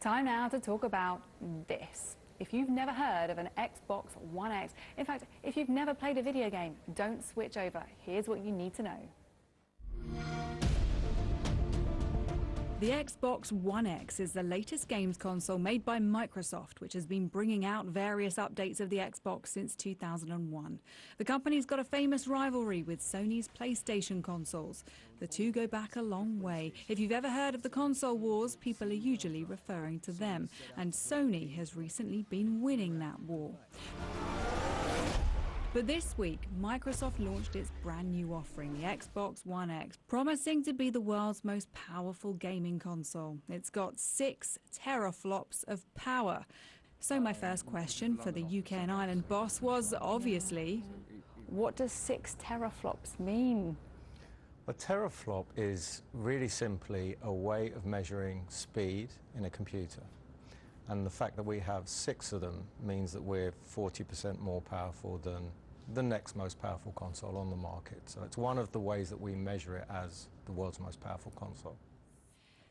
Time now to talk about this. If you've never heard of an Xbox One X, in fact, if you've never played a video game, don't switch over. Here's what you need to know. The Xbox One X is the latest games console made by Microsoft, which has been bringing out various updates of the Xbox since 2001. The company's got a famous rivalry with Sony's PlayStation consoles. The two go back a long way. If you've ever heard of the console wars, people are usually referring to them. And Sony has recently been winning that war. But this week, Microsoft launched its brand new offering, the Xbox One X, promising to be the world's most powerful gaming console. It's got 6 teraflops of power. So my first question for the UK and Ireland boss was, obviously, what does 6 teraflops mean? A teraflop is really simply a way of measuring speed in a computer. And the fact that we have 6 of them means that we're 40% more powerful than the next most powerful console on the market. So it's one of the ways that we measure it as the world's most powerful console.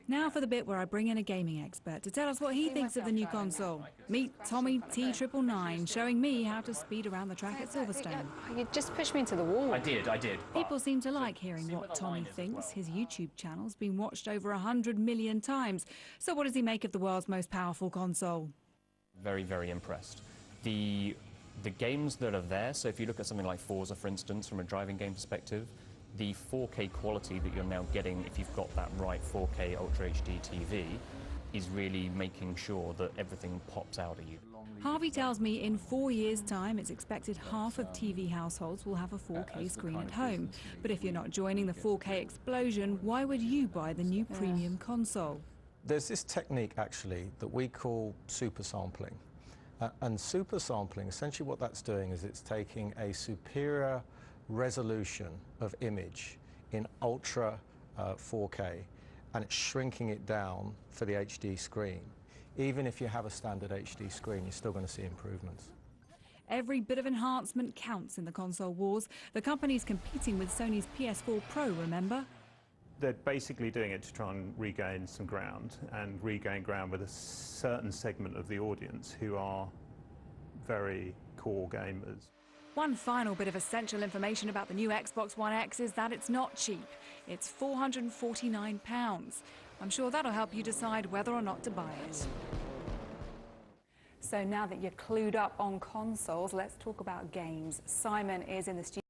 Now for the bit where I bring in a gaming expert to tell us what he thinks of the new console. Meet Tommy T999, showing me how to speed around the track at Silverstone. You just pushed me into the wall. I did. People seem to like hearing what Tommy thinks. His YouTube channel's been watched over 100 million times. So what does he make of the world's most powerful console? Very, very impressed. The games that are there, so if you look at something like Forza, for instance, from a driving game perspective, the 4K quality that you're now getting, if you've got that right 4K Ultra HD TV, is really making sure that everything pops out at you. Harvey tells me in 4 years' time, it's expected half of TV households will have a 4K screen at home. But if you're not joining the 4K explosion, why would you buy the new premium console? There's this technique, actually, that we call super sampling. And super sampling, essentially what that's doing is it's taking a superior resolution of image in ultra 4K, and it's shrinking it down for the HD screen. Even if you have a standard HD screen, you're still going to see improvements. Every bit of enhancement counts in the console wars. The company's competing with Sony's PS4 Pro, remember? They're basically doing it to try and regain some ground, and regain ground with a certain segment of the audience who are very core gamers. One final bit of essential information about the new Xbox One X is that it's not cheap. It's £449. I'm sure that'll help you decide whether or not to buy it. So now that you're clued up on consoles, let's talk about games. Simon is in the studio.